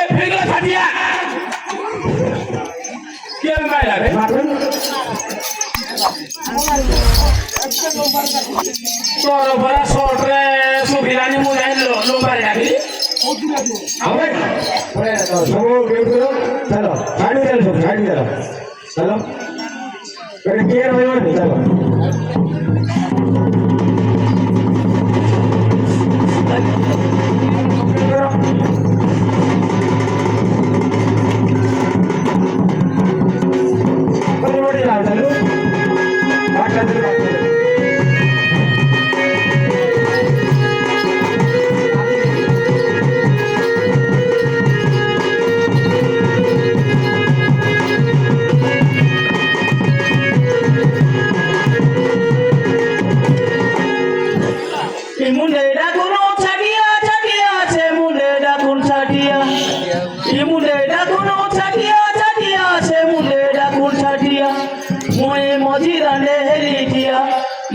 ফিরলো ছাটিয়া কে মাইলা রে তোর বড় শর্টরে সুবিরানি মুজাইলো লোবারে ডাকি अबे सब वेट करो चलो गाड़ी चलो सब गाड़ी चलो चलो गाड़ी केयर में मत चलो कौन रोटी ला चलो बात करते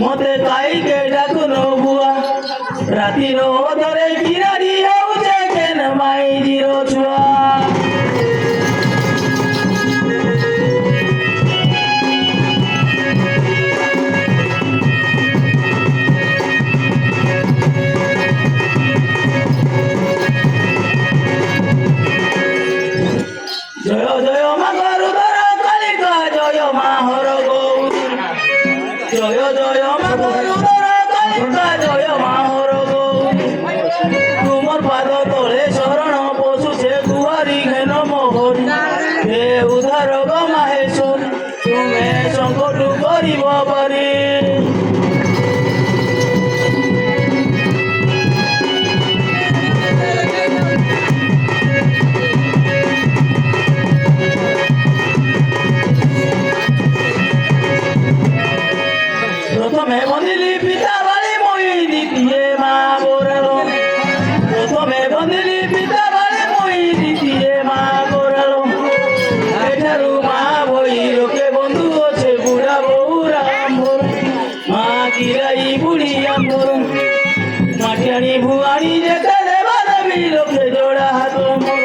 মতে কাইকে ডাকুনো বুয়া রাতির ধরে কিরারি হউছে কেন মাই জিরো ছুয়া জয় জয় মা গরুধর কালিকা জয় মা হর গৌর জয় জয় মা গরুধর কালিকা জয় মা হর গৌর তুমর পাদ তলে শরণ পশুছে দুয়ারি ঘেন মোহরি হে উদ্ধার গো মাহেশ্বর তুমে সংকট করিব পারি প্রথমে বন্দিলি পিতা বাড়ি মই দ্বিতীয় মা গোরালো প্রথমে বন্দিলি পিতা বাড়ি মই দ্বিতীয় মা গোরালো এঠারু মা বই লোকে বন্ধু আছে বুড়া বউরা আম্বর মা কিরাই বুড়ি আম্বর মাটিয়ানি ভুয়ানি যেখানে বাদাবি লোকে জোড়া হাত মোর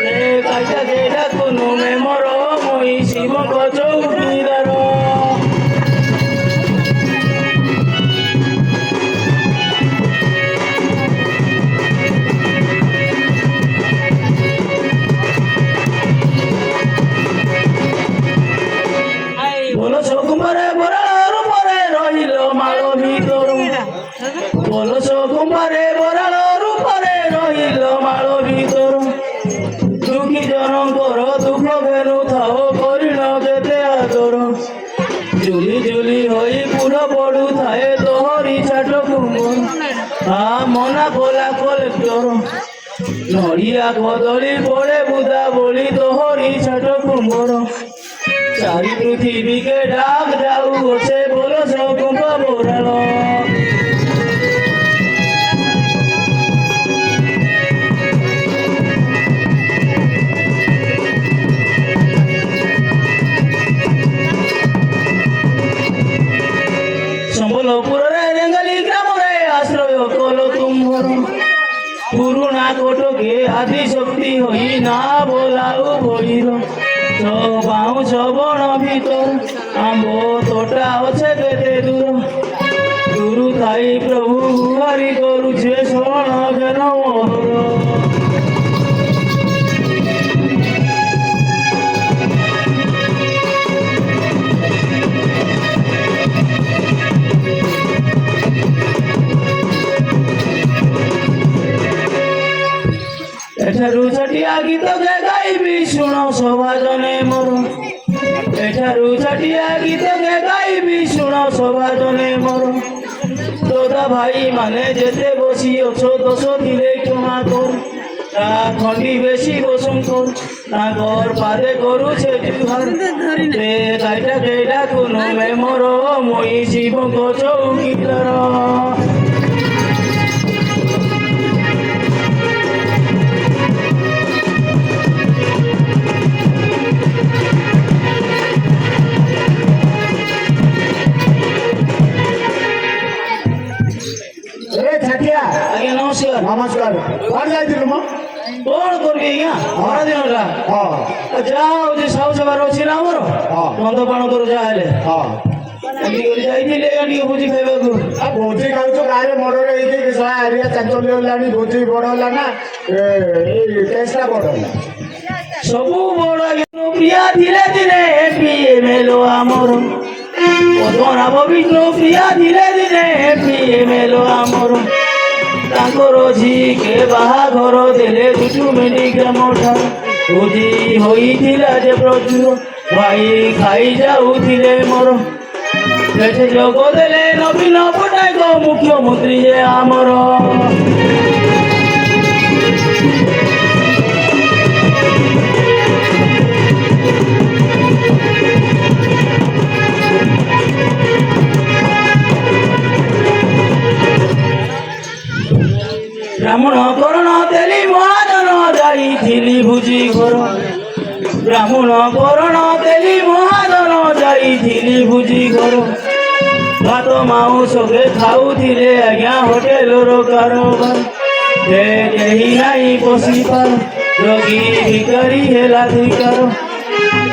রে কাইটা যেটা কোনো মেমর মই শিব চৌকিদার বলো কুম্ভারে বরার উপরে রহিল মাল ভিতর বলো কুম্ভারে বরার উপরে রহিল মাল ভিতর দুঃখী জনকর দুঃখ কেন থাও করিল যেতে আদর জুলি জুলি হই পুরো পড়ু থায়ে তোহরি ছাট কুম্ভর মনা কোলা কলেক্টর নড়িয়া কদলি পড়ে বুদা বলি তোহরি ছাট কুম্ভর চারি পৃথিবীকে ডাক যাও বসে বলো কুম্ভ বোরালো সম্বলপুরে রেঙ্গালি গ্রামরে আশ্রয় কল তুম্ভর পুরুনা কোটকে আদি শক্তি হই না বলাও ভৈর বাউ বন ভিতর আম্ব তোটা আছে কেতে দূর দূর তাই প্রভু হরি করুছে শরণ কেন মোহর এঠারু ছাটিয়া গীত গে গাইবি শুণ সভা জনে মোর এঠারু ছাটিয়া গীত গে গাইবি শুণ সভা জনে মোর তোদা ভাই মানে যেতে বসি অছো দোষ দিলে ক্ষমা কর তা খন্ডি বেশি বসুন কর না ঘর পাদে করুছে জুহার রে গাইটা গেডা কোনো মেমর মই শিব চৌকিদার କୁଆଡେ ଯାଇଥିଲୁ ମ? କଣ କରିବି ଆଜ୍ଞା ଖରା ଦିନଟା ହଁ ଯାହା ହଉଛି ସାହୁ ସଭାର ଅଛି ନା ଆମର ହଁ। ବନ୍ଧ ପାଣ କରୁ ଯାହା ହେଲେ ହଁ ଏମିତି କରି ଯାଇଥିଲି ଆଜ୍ଞା ଟିକେ ଭୋଜି ଖାଇବାକୁ ଆଉ ଭୋଜି ଖାଉଛୁ ଗାଁରେ ମର୍ଡର ହେଇକି ଶହେ ଏରିଆ ଚାଞ୍ଚଲ୍ୟ ହେଲାଣି ଭୋଜି ବଡ ହେଲା ନା ଏଇ କେସଟା ବଡ ହେଲା। ସବୁ ବଡ ଆଜ୍ଞା ପ୍ରିୟା ଧୀରେ ଧୀରେ ପିଏ ମେଲୋ ଆମର ପଦ୍ମନାଭ ବିଷ୍ଣୁ ପ୍ରିୟା ଧୀରେ ଧୀରେ ପିଏ ମେଲୋ ଆମର ତାଙ୍କର ଝିକେ ବାହାଘର ଦେଲେ ଦୁଟୁ ମେଡିଗ୍ରାମ ଠାରୁ ଭୋଜି ହୋଇଥିଲା ଯେ ପ୍ରଚୁର ଭାଇ ଖାଇ ଯାଉଥିଲେ ମୋର ସେଠି ଯୋଗ ଦେଲେ ନବୀନ ପଟ୍ଟନାୟକ ମୁଖ୍ୟମନ୍ତ୍ରୀ ଯେ ଆମର ବ୍ରାହ୍ମଣ କରଣ ଦେଲି ମହାଜନ ଯାଇଥିଲି ଭୋଜି ଘର ବ୍ରାହ୍ମଣ କରଣ ଦେଲି ମହାଜନ ଯାଇଥିଲି ଭୋଜି ଘର ଭାତ ମାଉଁସକେ ଖାଉଥିଲେ ଆଜ୍ଞା ହୋଟେଲର କାରବାର କେହି ନାହିଁ ବସିପାର ରୋଗୀ ଭିକାରୀ ହେଲା ଧିକାର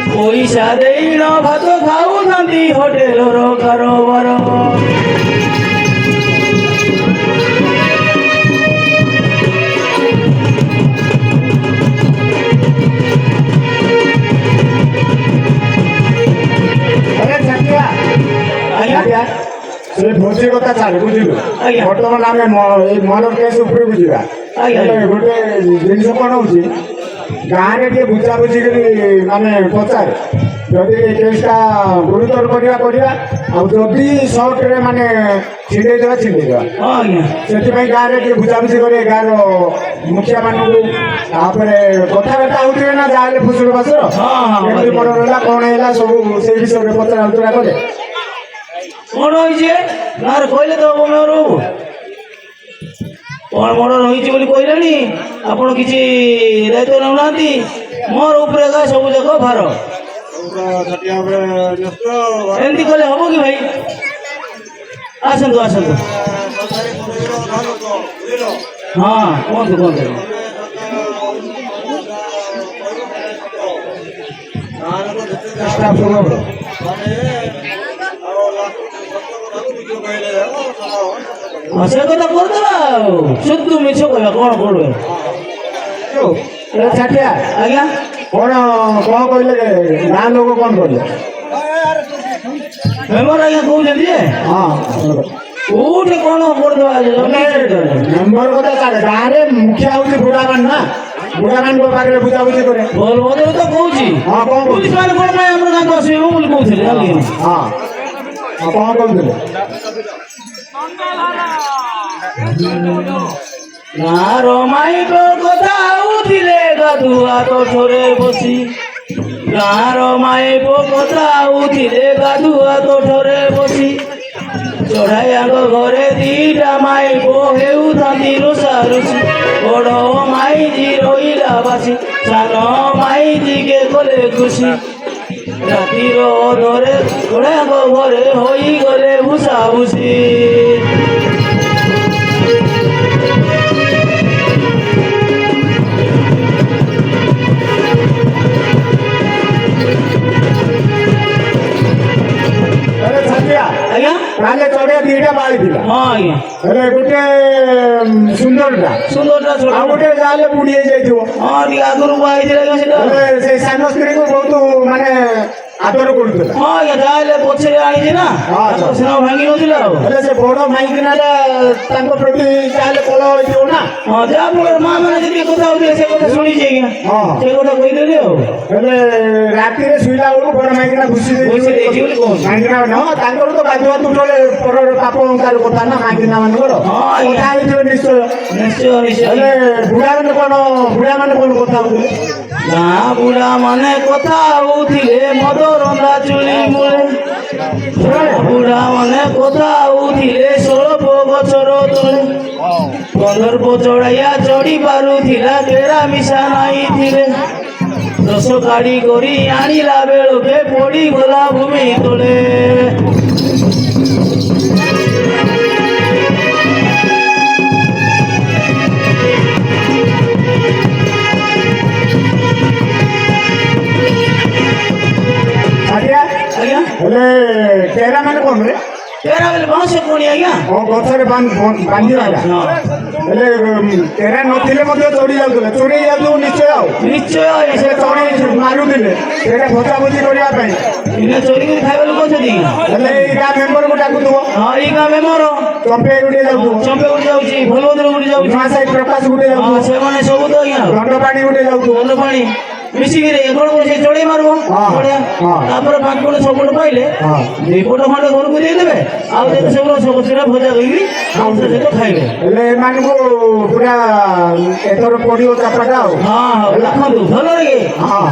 ପଇସା ଦେଇଣ ଭାତ ଖାଉଥାନ୍ତି ହୋଟେଲର କାରବାର अरे छटिया ଆଜ୍ଞା ସେ ଭୋଜି କଥା ଛାଡେ ବୁଝିଲୁ ଆଜ୍ଞା। ବର୍ତ୍ତମାନ ଆମେ ଏଇ ମର୍ଡର କେସ୍ ଉପରକୁ ଯିବା ଆଜ୍ଞା। ହେଲେ ଗୋଟେ ଜିନିଷ କଣ ହଉଛି ଗାଁରେ ଟିକେ ବୁଝାବୁଝି କରି ମାନେ ପଚାରେ ଯଦି ଏ କେସ୍ଟା ଗୁରୁତର କରିବା ଆଉ ଯଦି ସର୍ଟରେ ମାନେ ଛିଣ୍ଡେଇଦେବା ହଁ ଆଜ୍ଞା ସେଥିପାଇଁ ଗାଁରେ ଟିକେ ବୁଝାବୁଝି କରି ଗାଁର ମୁଖିଆ ମାନଙ୍କୁ ତାପରେ କଥାବାର୍ତ୍ତା ହଉଥିବେ ନା ଯାହାହେଲେ ଫୁସୁର ବାସର ହଁ, କେମିତି ହଁ। ମର୍ଡର ହେଲା କଣ ହେଲା ସବୁ ସେଇ ବିଷୟରେ ପଚରା ଉତ୍ତରା କରେ କଣ ହେଇଛି ଗାଁରେ କହିଲେ ତ ମୋର କଣ ମର୍ଡର ହେଇଛି ବୋଲି କହିଲେଣି ଆପଣ କିଛି ଦାୟିତ୍ୱ ନେଉନାହାନ୍ତି ମୋର ଉପରେ ଏକା ସବୁ ଯାକ ଭାର ଏମିତି କଲେ ହବ କି ଭାଇ ଆସନ୍ତୁ ଆସନ୍ତୁ ହଁ କୁହନ୍ତୁ କୁହନ୍ତୁ ଚେଷ୍ଟା ପୂର୍ବରୁ ହଁ ସେ କଥା କରିଦେବା ଆଉ ଶୁଦ୍ଧ ମିଛ କହିବା କଣ ପଡୁଏ ଛାଟିଆ ଆଜ୍ଞା କଣ କଣ କହିଲେ ଗାଁ ଲୋକ କଣ କହିଲେ ମେମ୍ବର ଆଜ୍ଞା କହୁଛନ୍ତି ଯେ ହଁ କୋଉଠି କଣ କରିଦେବା ମେମ୍ବର କଥା ଛାଡେ ଗାଁରେ ମୁଖିଆ ହଉଛି ବୁଢାମାନ ନା ବୁଢାମାନଙ୍କ ପାଖରେ ବୁଝାବୁଝି କରେ ଭଲ ମଜା ତ କହୁଛି ହଁ କଣ କହୁଛି ପୁଲିସ ମାନେ କଣ ପାଇଁ ଆମର ଗାଁକୁ ଆସିବେ ବୋଲି କହୁଥିଲେ ଜାଣିଲେ କି? ହଁ କଣ କହୁଥିଲେ ଗାଁର ମାଇକ କଥା ହଉଥିଲେ ଗାଧୁଆ ତୋଠରେ ବସି ଗାଁର ମାଇକ କଥା ହଉଥିଲେ ଗାଧୁଆ ତୋଠରେ ବସି ଚଢାଇଆଙ୍କ ଘରେ ଦିଟା ମାଇକ ହେଉଥାନ୍ତି ରୋଷାରୁଷି ବଡ ମାଇଜି ରହିଲା ବାସି ସାନ ମାଇଜିକେ କଲେ ଖୁସି ରାତିର ଅଧରେ ଚଢାଇଆଙ୍କ ଘରେ ହୋଇଗଲେ ଭୁଷା ଭୁଷି ଆଜ୍ଞା ତାହେଲେ ଚଢିଆ ଦିଟା ବାଳି ଥିଲା ହଁ ଆଜ୍ଞା ହେଲେ ଗୋଟେ ସୁନ୍ଦରଟା ସୁନ୍ଦରଟା ଛୋଟ ଆଉ ଗୋଟେ ଯାହେଲେ ବୁଢୀ ହେଇଯାଇଥିବ ହଁ ଟିକେ ଆଗରୁ ବାହାରିଥିଲା ଆଜ୍ଞା ସେଟା ହେଲେ ସେଇ ସାନ ସ୍ତ୍ରୀକୁ ବହୁତ ମାନେ ଆଦର କରୁଥିଲା ହଁ ଆଜ୍ଞା ଯାହେଲେ ପଛରେ ଆଣିଛି ନା ଆଚ୍ଛା। ସିନା ଭାଙ୍ଗି ନଥିଲା ଆଉ ହେଲେ ସେ ବଡ ମାଇକିନାଟା ତାଙ୍କ ପ୍ରତି ଯାହେଲେ କଳ ହେଇଥିବ ନା ହଁ ଯାହା ଫଳରେ ମା ମାନେ ଯେତିକି କଥା ହଉଥିଲେ ସେ କଥା ଶୁଣିଛି ଆଜ୍ଞା ହଁ। ସେ କଥା କହିଦେଲି ଆଉ ହେଲେ ରାତିରେ ଶୋଇଲା ବେଳକୁ ବଡ ମାଇକିନା ଘୁଷି ଦେଇଛି ବୋଲି କହୁଛି। ମାଇକିନା ହଁ ତାଙ୍କର ତ ଗାଧୁଆ ତୁଠରେ ପରର ପାପ ଅଙ୍କାର କଥା ନା ମାଇକିନା ମାନଙ୍କର ହଁ, ଆଜ୍ଞା। କଥା ହେଇଥିବେ ନିଶ୍ଚୟ ନିଶ୍ଚୟ ନିଶ୍ଚୟ ହେଲେ ବୁଢା ମାନେ କଣ କଥା ହଉଥିଲେ ଗାଁ ବୁଢା ମାନେ କଥା ହଉଥିଲେ ମଦ ରନ୍ଧା ଚୁଲି ମୂଳେ ବୁଢା ମାନେ କଥା ହଉଥିଲେ ଷୋଳପ ଗଛର ତଳେ 15 ଚଢାଇଆ ଚଢି ପାରୁଥିଲା କେରା ମିଶା ନାହିଁ ଥିଲେ ରସ କାଢି କରି ଆଣିଲା ବେଳକେ ପଡିଗଲା ଭୂମି ତଳେ ହେଲେ ଟେରା ମାନେ କ'ଣ ରେ तेरा बेले बांस कोणी आज्ञा ଗଛରେ ବାନ୍ଧିବା ହେଲେ ଟେରା ନଥିଲେ ମଧ୍ୟ ଚଢ଼ି ଯାଉଥିଲେ ଚଢ଼େଇ ଯାଉଥିବ ନିଶ୍ଚୟ ଆଉ निश्चय ସେ ଚଢ଼େଇ ମାରୁଥିଲେ ସେଇଟା ଭଜାଭଜି କରିବା ପାଇଁ इने चोरी कर खाइबे लोक छथि ହେଲେ ଏଇ ଗାଁ ମେମ୍ବରକୁ ଡାକୁଥିବ हां ई गाम में मोर ଚମ୍ପେଇ ଗୋଟେ ଯାଉଥିବ चंपे उड़ जाउची भलवदर उड़ जाउची ନୂଆ ସାହି ପ୍ରକାଶ ଗୋଟେ हां ଯାଉଥିବ से माने सब तो आज्ञा ଦଣ୍ଡ ପାଣି ଗୋଟେ ଯାଉଥିବ बंद पानी मिसी गिरे कोन को से चोरी मारबो हाँ, बढिया हाँ। तापर पांच कोन सब कोन पाइले हाँ। दुई फोटो खंडे घर को दे देबे आ जे सब सब सिरा भजा गई हम से तो खाइबे ହେଲେ ଏମାନଙ୍କୁ ପୁରା ଏଥର ପଡ଼ିବ ଚାପାଟା ଆଉ हां रखंदु भलो रे ହଁ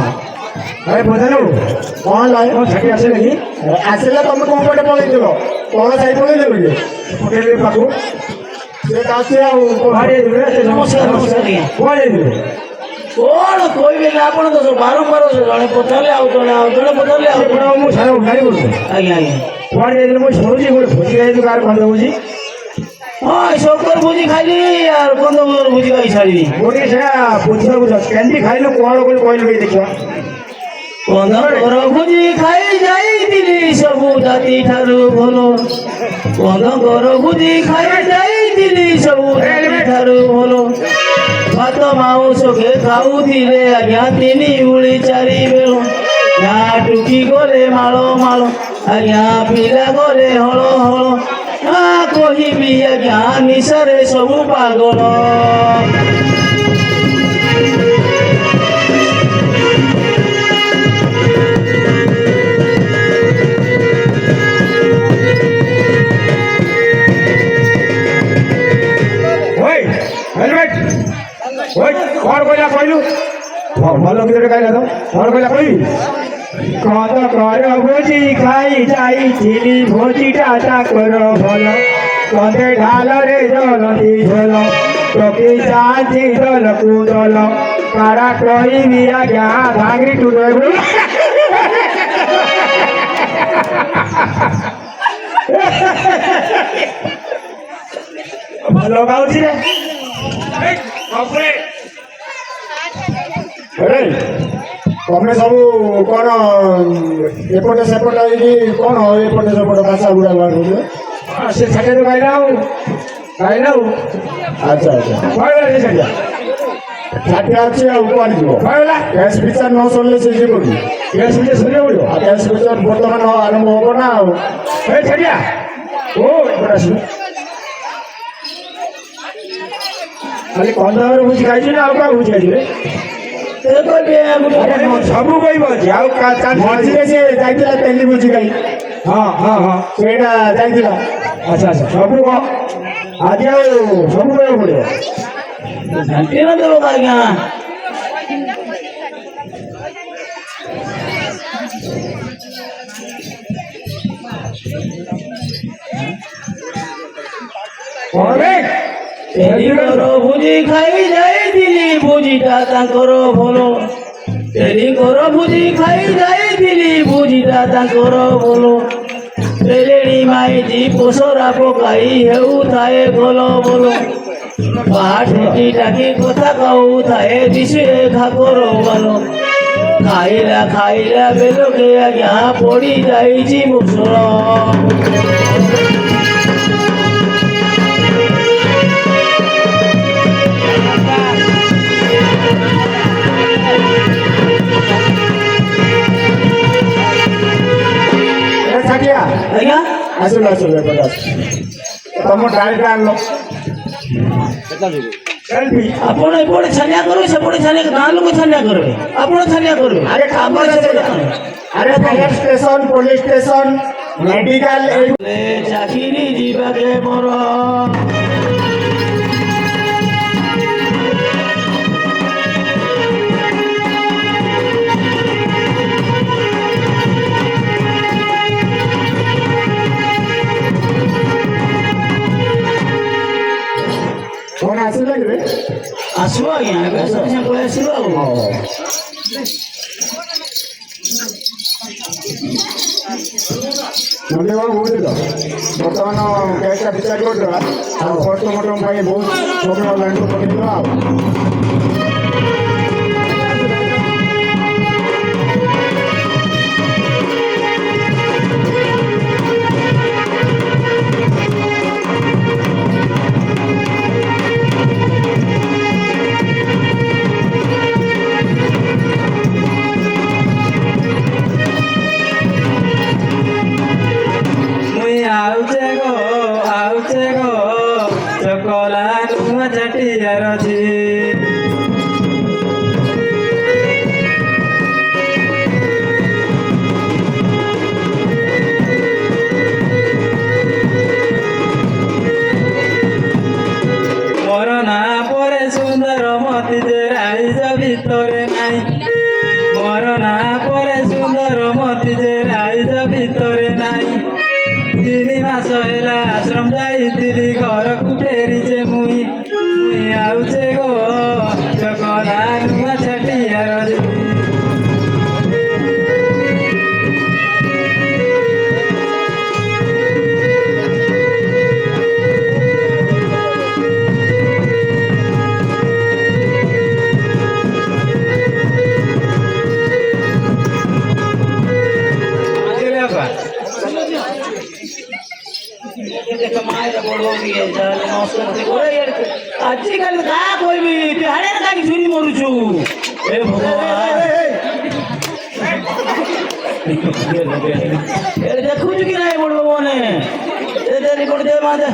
ଆରେ ପଚାରୁ କ'ଣ ହେଲା ଛାଟି ଆସିଲେ କି ଆସିଲେ ତମେ କୋଉ ପଟେ ପଳେଇଥିଲ ତଳ ସାହି ପଳେଇଥିଲ କି ପକେଇଲେ ପାଖକୁ ସେ ଆସି ଆଉ नमस्कार नमस्कार आज्ञा କୁଆଡ଼େ ଯାଇଥିଲେ कोण कोई आपण तो बारंबार जड़े पचारे जड़े पचारे ମୁଁ ସାରା ଗାଡ଼ି କରୁଛି आज्ञा आज्ञा କୁଆଡ଼େ ଯାଇଥିଲେ ମୁଁ ଶୁଣୁଛି ଗୋଟେ ଭୋଜି ଖାଇଛୁ କାହାର ବନ୍ଦ ହେଉଛି हाँ शंकर भोजी खाइली यार बंद भोजी खाई छाड़ी ଗୋଟେ ସେଟା ବୁଝିବାକୁ ଯାଉଛି କେମିତି ଖାଇଲୁ କ'ଣ ବୋଲି କହିଲୁ ଟିକେ ଦେଖିବା ବନ୍ଧଙ୍କର ଭୋଜି ଖାଇ ଯାଇଥିଲି ସବୁ ଜାତି ଠାରୁ ଭଲ ବନ୍ଧଙ୍କର ଭୋଜି ଖାଇ ଯାଇଥିଲି ସବୁ ଜାତି ଠାରୁ ଭଲ ଭାତ ମାଉଁସ ଖାଉଥିଲେ ଆଜ୍ଞା ତିନି ଉଳି ଚାରି ବେଳ ଗାଁ ଟୁକି ଗଲେ ମାଳ ମାଳ ଆଜ୍ଞା ପିଲା ଗଲେ ହଳ ହଳ କହିବି ଆଜ୍ଞା ନିଶାରେ ସବୁ ପାଗଳ ওই হেলমেট ওই କ'ଣ କହିଲା କହିଲୁ ଭଲ ଗୀତଟେ ଗାଇଲା ତ କ'ଣ କହିଲା କହିବି କଦ କର ଭୋଜି ଖାଇ ଯାଇଥିଲି ଭୋଜିଟା ତାଙ୍କର ଭଲ କଦେ ଢାଲରେ ଜଲନ୍ତି ଝୋଲ ଟୋକି ଯାଆନ୍ତି ଦଲକୁ ଦଲ କାରା କହିବି ଆଜ୍ଞା ଭାଙ୍ଗି ଟୁ ଭଲ ଗାଉଛି ରେ ତମେ ସବୁ କ'ଣ ଏପଟେ ସେପଟେ ହେଇକି କ'ଣ ଏପଟେ ସେପଟେ ଭାଷା ଗୁଡ଼ା ବାଢୁଛ ସେ ଛାଟିଆ ତ ଗାଇଲା ଆଉ ଆଚ୍ଛା ଆଚ୍ଛା କହିଲା ସେ ଛାଟିଆ ଛାଟିଆ ଅଛି ଆଉ କୁଆଡ଼େ ଯିବ କହିଲା ଗ୍ୟାସ୍ ବିଚାର ନ ସରିଲେ ସେ ଯିବ କି ଗ୍ୟାସ୍ ବିଚାର ସରିବାକୁ ପଡ଼ିବ ଆଉ ଗ୍ୟାସ୍ ବିଚାର ବର୍ତ୍ତମାନ ଆରମ୍ଭ ହବ ନା ଆଉ ଏ ଛାଟିଆ ଓ ଏପଟେ ଆସିବ ଖାଲି କନ୍ଧର ଭୋଜି ଖାଇଛୁ ନା ଆଉ କାହା ଭୋଜି ଖାଇଛୁ ସବୁ କହିବ ଅଛି ଆଉ ମଝିରେ ସିଏ ଯାଇଥିଲା ତେଲି ଭୋଜି ଖାଇ ହଁ ହଁ ହଁ ସେଇଟା ଯାଇଥିଲା ଆଚ୍ଛା ଆଚ୍ଛା ସବୁ କହ ଆଜି ଆଉ ସବୁ କହିବାକୁ ପଡ଼ିବ ଆଜ୍ଞା ତେରିଙ୍କର ଭୋଜି ଖାଇ ଯାଇଥିଲି ଭୋଜିଟା ତାଙ୍କର ଭଲ ତେରିଙ୍କର ଭୋଜି ଖାଇ ଯାଇଥିଲି ଭୋଜିଟା ତାଙ୍କର ଭଲ ତେଲେଣି ମାଇଜି ପୋଷରା ପକାଇ ହେଉଥାଏ ଭଲ ଭଲ ପାହାଠି ଡାକି କଥା କହୁଥାଏ ଦିଶେ ଘାକର ଭଲ ଖାଇଲା ଖାଇଲା ବେଲକେ ଆଜ୍ଞା ପଡ଼ି ଯାଇଛି ମୁସଳ ଛାଟିଆ ଆଜ୍ଞା ଆସିଲ ଆସିଲ ଏପଟେ ଆସ ତମ ଡାଇରେକ୍ଟ ଆଣିଲ ସେଲ୍ଫି ଆପଣ ଏପଟେ ଛାନିଆ କରିବେ ସେପଟେ ଛାନିଆ ଗାଁ ଲୋକ ଛାନିଆ କରିବେ ଆପଣ ଛାନିଆ କରିବେ ଆରେ ଆମର ଆରେ fire station police station medical ଚାକିରି ଯିବାକେ ମୋର କ'ଣ ଆସିଲା କି ଆସିବ ଆଜ୍ଞା ଏବେ ସାଙ୍ଗେ ପଳେଇ ଆସିବ ଆଉ ନନ୍ଦୀ ବାବୁ ବୁଝିଲ ବର୍ତ୍ତମାନ ଗ୍ୟାସଟା ବିଚାର କରିଦେବା ଆଉ ପୋଷ୍ଟମର୍ଟମ ପାଇଁ ବହୁତ ସମୟ ଲାଇନ୍ ପକେଇଦେବା ଆଉ ମାସ ହେଲା ଆଶ୍ରମ ଯାଇଥିଲି ଘରକୁ ଫେରିଛେ ମୁଇଁ ମୁଇଁ ଆଉଛେ ଗୋ ଜଗନା ନୂଆ ଛାଟିଆର ଆଜିକାଲି କାହା କହିବି ହାଡ଼େ କାହିଁକି ଛୁରୀ ମରୁଛୁ ଏ ଭଗବାନ ଦେଖୁଛୁ କି ନାହିଁ ବଡ଼ ମାନେ ରିପୋର୍ଟ ଦେ ମାଦେ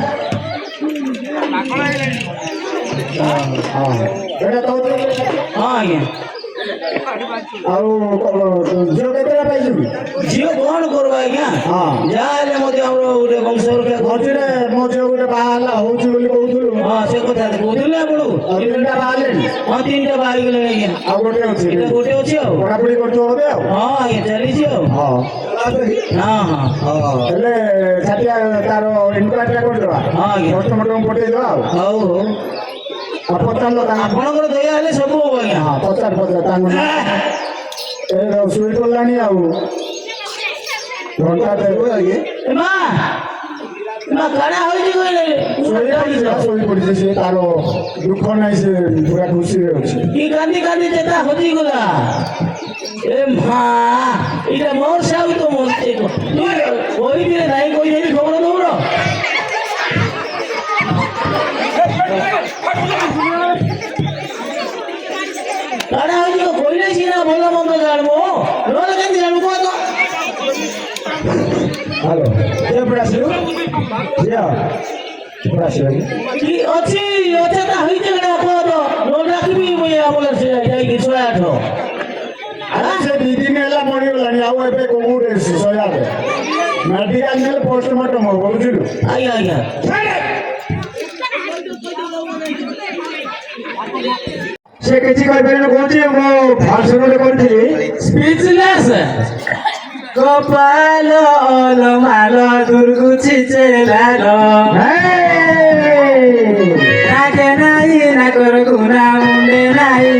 ହଁ ଆଜ୍ଞା ଆଉ ଝିଅ କେତେଟା ପାଇଯିବି ଝିଅ କଣ କରବା ଆଜ୍ଞା ଯାହା ହେଲେ ମଧ୍ୟ ଆମର ଗୋଟେ ବଂଶର ମଝିରେ ମୋ ଝିଅ ଗୋଟେ ବାହା ହେଲା ହଉଛି ବୋଲି କହୁଥିଲୁ ହଁ ସେ କଥା କହୁଥିଲେ ଆପଣଙ୍କୁ ଆଉ ତିନିଟା ବାହା ହେଲେଣି ହଁ ତିନିଟା ବାହାରି ଗଲେଣି ଆଜ୍ଞା ଆଉ ଗୋଟେ ଅଛି ଏଇଟା ଗୋଟେ ଅଛି ଆଉ ପଢାପଢି କରୁଥିବ ବୋଧେ ଆଉ ହଁ ଆଜ୍ଞା ଚାଲିଛି ଆଉ ହଁ ହେଲେ ଛାଟିଆ ତାର ଇନକ୍ୱାରିଟା କରିଦେବା ହଁ ଆଜ୍ଞା ପୋଷ୍ଟମର୍ଟମ ପଠେଇଦେବା ଆଉ ହଉ ହଉ ପଚାରିଲ ତାଙ୍କ ଆପଣଙ୍କର ଦୟା ହେଲେ ସବୁ ହବ ଆଜ୍ଞା ହଁ ପଚାର ତାଙ୍କୁ ଏ ଶୋଇ ପଡ଼ିଲାଣି ଆଉ ଘଣ୍ଟା ଦେବୁ ଆଜ୍ଞା ମା କାଣା ହଉଛି କହିଲେ ଶୋଇ ପଡ଼ିছে ସେ ତାର ଦୁଃଖ ନାହିଁ ସେ ପୁରା ଖୁସିରେ ଅଛି କି କାନ୍ଦି କାନ୍ଦି ଚେତା ହଜିଗଲା ଏ ମା ଏଇଟା ମୋର ସାଉ ତ ମତେ କହିଥିଲେ ନାଇଁ କହିଦେଲି ଖବର ଦଉର କାଣା ହଉଛି କହିଲେ ସିନା ଭଲ ମନ୍ଦ ଜାଣବ ନହେଲେ କେମିତି ଜାଣୁ କହ ତ ହ୍ୟାଲୋ କିଏ ପଟେ ଆସିଲୁ ଝିଅ ପଟେ ଆସିଲ କି ଅଛି ଅଛେ ତା ହେଇଛେ କେଟା କହ ତ ନ ଡାକିବି ମୁଇଁ ଆମର ସେ ଯାଇକି 108 ସେ 2 ଦିନ ହେଲା ମରିଗଲାଣି ଆଉ ଏବେ କୋଉଠି ଶହେ ମେଡିକାଲ ନେଲେ ପୋଷ୍ଟମର୍ଟମ ହବ ବୁଝିଲୁ ଆଜ୍ଞା ଆଜ୍ଞା ସେ କିଛି କହିପାରିବନି କହୁଛି ମୁଁ ଭାଷଣ ଗୋଟେ କରିଥିଲି ସ୍ପିଚଲେସ୍ ଗୋପାଲ ମାଲ ଦୁର୍ଗୁଛି ଚେଲାଲ ନାକେ ନାଇଁ ନାକର ଗୁଣା ମୁଣ୍ଡେ ନାଇଁ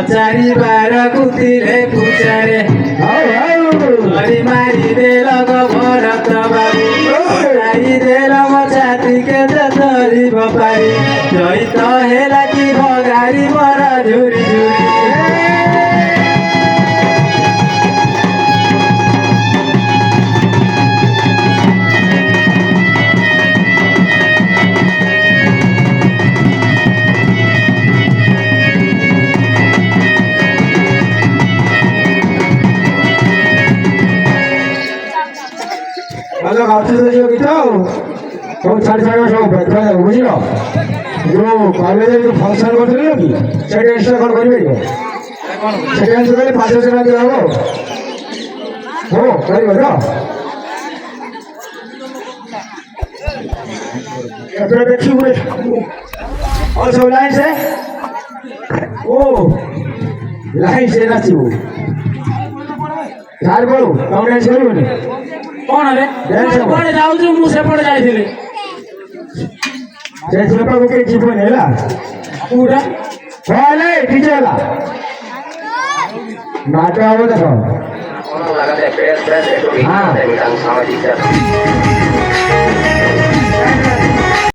ଚାରିବାର କୁତିରେ ପୂଜାରେ ହରି ମାରି ଦେଲ ଭରତ ବାବୁ ମାରି ଦେଲ ମୋ ଛାତି କେତେ ଧରିବ ପାରି ଚୈତ ହେଲା କି ଭଗାରି ମର ଝୁରି ଝୁରି ହ୍ୟାଲୋ ଗାଉଛୁ ଯିବ ଗୀତ ଆଉ ସବୁ ଛାଡ଼ି ଛାଡ଼ିବ ସବୁ ବେଦ ବୁଝିଲ ଯୋଉ କଲେଜରେ ଯୋଉ ଫଙ୍କସନ କରିଥିଲେ କି ସେ ଡ୍ୟାନ୍ସଟା କ'ଣ କରିପାରିବ ସେ ଡ୍ୟାନ୍ସ କଲେ 500 ଟଙ୍କା ଦିଆ ହବ ହଉ କରିବ ତ ଏପଟେ ଦେଖିବୁ ଆଉ ସବୁ ଲାଇନ୍ ସେ ଓ ଲାଇନ୍ ସେ ନାଚିବୁ ସାର୍ ବୋଳୁ ତମେ ଡ୍ୟାନ୍ସ କରିବନି କଣ ରେ କୁଆଡେ ଯାଉଛୁ ମୁଁ ସେପଟେ ଯାଇଥିଲି ସେ ଝିଅଟାକୁ କେହି ଯିବନି ହେଲା କୋଉଟା ହେଲେ ଡିଜେ ହେଲା ନାଟ ହବ ଦେଖ Orang laga de pres pres itu di Ah. sama di